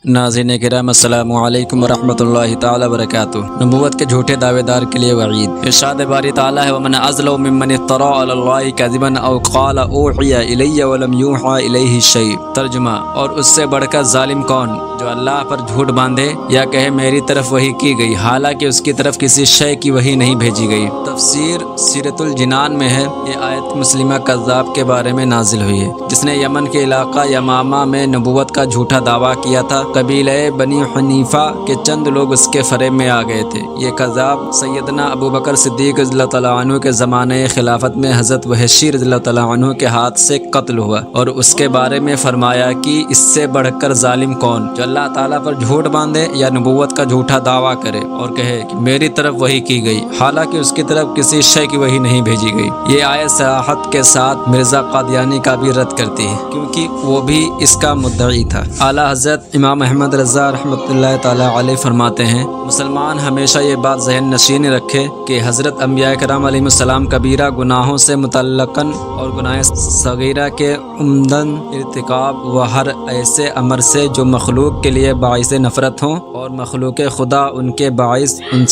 ناظرین کرام السلام علیکم ورحمۃ اللہ تعالی وبرکاتہ۔ نبوت کے جھوٹے دعوے دار کے لیے وعید۔ ارشاد باری تعالی ہے ومن اظلم ممن افترى علی اللہ کذبا او قال اوحی الی ولم یوحى الیہ شیء۔ ترجمہ: اور اس سے بڑھ کر ظالم کون جو اللہ پر جھوٹ باندھے یا کہے میری طرف وحی کی گئی حالانکہ اس کی طرف کسی شے کی وحی نہیں بھیجی گئی۔ تفسیر سیرۃ الجنان میں ہے یہ آیت مسلمہ کذاب کے بارے میں نازل ہوئی ہے جس نے یمن کے علاقہ یمامہ میں نبوت کا جھوٹا دعویٰ کیا تھا۔ قبیلہ بنی حنیفہ کے چند لوگ اس کے فریب میں آ گئے تھے۔ یہ کذاب سیدنا ابو بکر صدیق رضی اللہ تعالیٰ عنہ کے زمانہ خلافت میں حضرت وحشی رضی اللہ تعالیٰ عنہ کے ہاتھ سے قتل ہوا اور اس کے بارے میں فرمایا کہ اس سے بڑھ کر ظالم کون جو اللہ تعالیٰ پر جھوٹ باندھے یا نبوت کا جھوٹا دعویٰ کرے اور کہے کہ میری طرف وحی کی گئی حالانکہ اس کی طرف کسی شے کی وحی نہیں بھیجی گئی۔ یہ آیت صراحت کے ساتھ مرزا قادیانی کا بھی رد کرتی ہے کیونکہ وہ بھی اس کا مدعی تھا۔ اعلیٰ حضرت امام احمد رضا رحمۃ اللہ تعالیٰ علیہ فرماتے ہیں مسلمان ہمیشہ یہ بات ذہن نشین رکھے کہ حضرت انبیاء کرام علیہ السلام کبیرہ گناہوں سے متعلقاً اور گناہ صغیرہ کے عمدن ارتکاب و ہر ایسے امر سے جو مخلوق کے لیے باعث نفرت ہوں اور مخلوق خدا ان کے باعث ان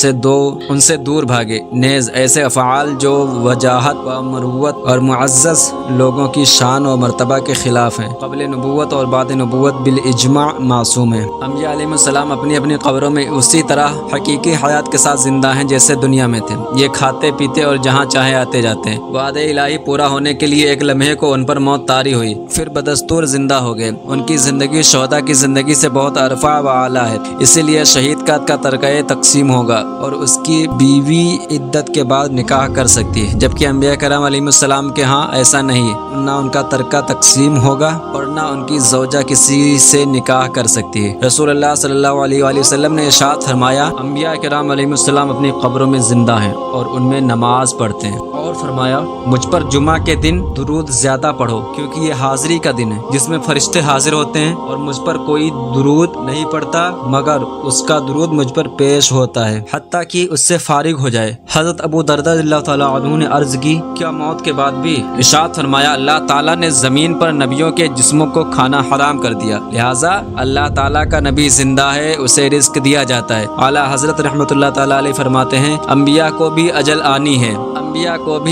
سے دور بھاگے، نیز ایسے افعال جو وجاہت و مروت اور معزز لوگوں کی شان و مرتبہ کے خلاف ہیں قبل نبوت اور بعد نبوت بالاجماع معصوم ہیں۔ انبیاء علیہ السلام اپنی اپنی قبروں میں اسی طرح حقیقی حیات کے ساتھ زندہ ہیں جیسے دنیا میں تھے۔ یہ کھاتے پیتے اور جہاں چاہے آتے جاتے ہیں۔ وعدہ الہی پورا ہونے کے لیے ایک لمحے کو ان پر موت طاری ہوئی، پھر بدستور زندہ ہو گئے۔ ان کی زندگی شہداء کی زندگی سے بہت ارفع و اعلیٰ ہے، اسی لیے شہید کا ترکہ تقسیم ہوگا اور اس کی بیوی عدت کے بعد نکاح کر سکتی ہے، جبکہ انبیاء کرام علیہ السلام کے ہاں ایسا نہیں ہے، نہ ان کا ترکہ تقسیم ہوگا اور نہ ان کی زوجہ کسی سے نکاح کر سکتی ہے۔ رسول اللہ صلی اللہ علیہ وآلہ وسلم نے ارشاد فرمایا انبیاء کرام علیہ السلام اپنی قبروں میں زندہ ہیں اور ان میں نماز پڑھتے ہیں، اور فرمایا مجھ پر جمعہ کے دن درود زیادہ پڑھو کیونکہ یہ حاضری کا دن ہے جس میں فرشتے حاضر ہوتے ہیں، اور مجھ پر کوئی درود نہیں پڑھتا مگر اس کا درود مجھ پر پیش ہوتا ہے حتیٰ کہ اس سے فارغ ہو جائے۔ حضرت ابو درداء رضی اللہ تعالیٰ عنہ نے عرض کی کیا موت کے بعد بھی؟ ارشاد فرمایا اللہ تعالیٰ نے زمین پر نبیوں کے جسموں کو کھانا حرام کر دیا، لہٰذا اللہ تعالیٰ کا نبی زندہ ہے اسے رزق دیا جاتا ہے۔ اعلیٰ حضرت رحمۃ اللہ تعالیٰ علیہ فرماتے ہیں انبیاء کو بھی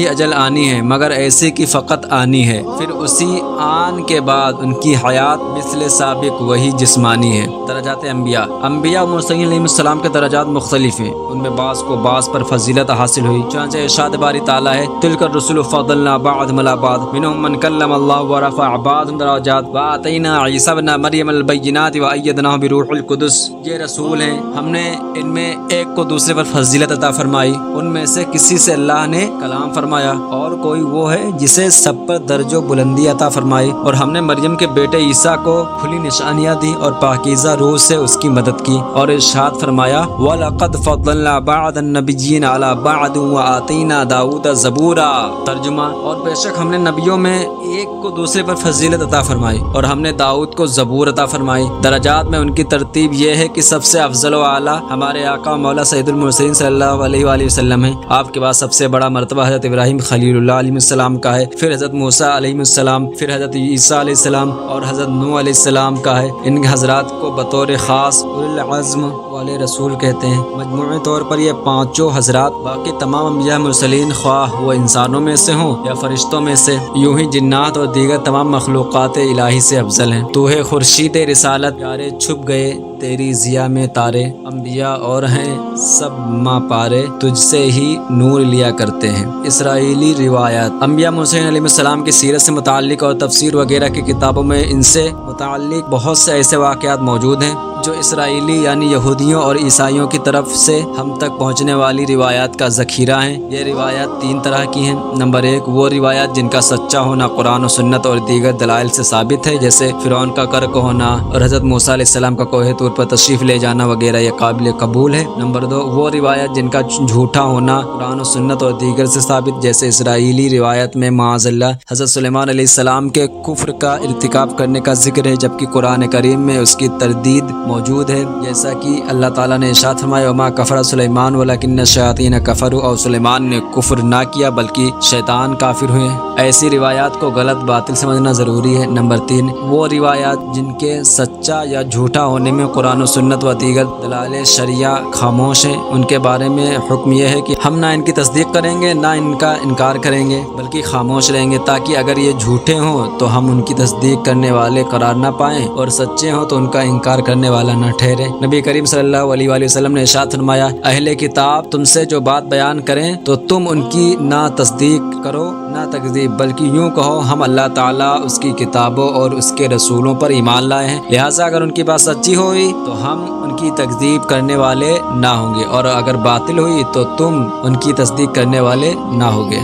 اجل آنی ہے مگر ایسے کی فقط آنی ہے، پھر اسی آن کے بعد ان کی حیات مثل سابق وہی جسمانی ہے۔ درجات انبیاء و مرسلین علیہ السلام کے درجات مختلف ہیں، ان میں بعض کو بعض پر فضیلت حاصل ہوئی، چنانچہ ارشاد باری تعالیٰ ہے تلک الرسل فضلنا بعضهم علی بعض منهم من کلم اللہ ورفع بعضهم درجات وآتینا عیسی ابن مریم البینات وأیدناہ بروح القدس۔ یہ رسول ہیں، ہم نے ان میں ایک کو دوسرے پر فضیلت عطا فرمائی، ان میں سے کسی سے اللہ نے کلام فرمایا اور کوئی وہ ہے جسے سب پر درج و بلندی عطا فرمائی، اور ہم نے مریم کے بیٹے عیسیٰ کو کھلی نشانیاں دی اور پاکیزہ روح سے اس کی مدد کی، اور ارشاد فرمایا وَلَقَدْ فَضَّلْنَا بَعْضَ النَّبِيِّينَ عَلَى بَعْضٍ وَآتَيْنَا دَاوُودَ زَبُورًا۔ ترجمہ: اور بے شک ہم نے نبیوں میں ایک کو دوسرے پر فضیلت عطا فرمائی اور ہم نے داؤد کو زبور عطا فرمائی۔ درجات میں ان کی ترتیب یہ ہے کہ سب سے افضل و اعلیٰ ہمارے آقا مولا سید المرسلین صلی اللہ علیہ وآلہ وسلم ہیں، آپ کے بعد سب سے بڑا مرتبہ حضرت ابراہیم خلیل اللہ علیہ السلام کا ہے، پھر حضرت موسیٰ علیہ السلام، پھر حضرت عیسیٰ علیہ السلام اور حضرت نوح علیہ السلام کا ہے۔ ان حضرات کو بطور خاص اولو العزم والے رسول کہتے ہیں۔ مجموعی طور پر یہ پانچوں حضرات باقی تمام انبیاء مرسلین خواہ وہ انسانوں میں سے ہوں یا فرشتوں میں سے، یوں ہی جنات اور دیگر تمام مخلوقات الہی سے افضل ہیں۔ تو ہے خورشید رسالت، پیارے چھپ گئے تیری ضیاء میں تارے، انبیاء اور ہیں سب ماں پارے، تجھ سے ہی نور لیا کرتے ہیں۔ اسرائیلی روایات انبیاء مرسلین علیہ السلام کی سیرت سے متعلق اور تفسیر وغیرہ کی کتابوں میں ان سے متعلق بہت سے ایسے واقعات موجود ہیں جو اسرائیلی یعنی یہودیوں اور عیسائیوں کی طرف سے ہم تک پہنچنے والی روایات کا ذخیرہ ہیں۔ یہ روایات تین طرح کی ہیں۔ نمبر ایک وہ روایات جن کا سچا ہونا قرآن و سنت اور دیگر دلائل سے ثابت ہے، جیسے فرعون کا غرق ہونا اور حضرت موسیٰ علیہ السلام کا کوہ طور پر تشریف لے جانا وغیرہ، یہ قابل قبول ہے۔ نمبر دو وہ روایات جن کا جھوٹا ہونا قرآن و سنت اور دیگر سے ثابت، جیسے اسرائیلی روایت میں معاذ اللہ حضرت سلیمان علیہ السلام کے کفر کا ارتکاب کرنے کا ذکر ہے، جبکہ قرآن کریم میں اس کی تردید موجود ہے، جیسا کہ اللہ تعالیٰ نے ارشاد فرمایا وما کفر سلیمان ولکن الشیاطین کفروا، اور سلیمان نے کفر نہ کیا بلکہ شیطان کافر ہوئے۔ ایسی روایات کو غلط باطل سمجھنا ضروری ہے۔ نمبر 3، وہ روایات جن کے سچا یا جھوٹا ہونے میں قرآن و سنت و دیگر دلائل شرعیہ خاموش ہیں، ان کے بارے میں حکم یہ ہے کہ ہم نہ ان کی تصدیق کریں گے نہ ان کا انکار کریں گے بلکہ خاموش رہیں گے، تاکہ اگر یہ جھوٹے ہوں تو ہم ان کی تصدیق کرنے والے قرار نہ پائیں اور سچے ہوں تو ان کا انکار کرنے والا نہ ٹھہرے۔ نبی کریم صلی اللہ علیہ وآلہ وسلم نے ارشاد فرمایا اہل کتاب تم سے جو بات بیان کریں تو تم ان کی نہ تصدیق کرو نہ تکذیب، بلکہ یوں کہو ہم اللہ تعالیٰ اس کی کتابوں اور اس کے رسولوں پر ایمان لائے ہیں، لہٰذا اگر ان کی بات سچی ہوئی تو ہم ان کی تکذیب کرنے والے نہ ہوں گے، اور اگر باطل ہوئی تو تم ان کی تصدیق کرنے والے نہ ہوگے۔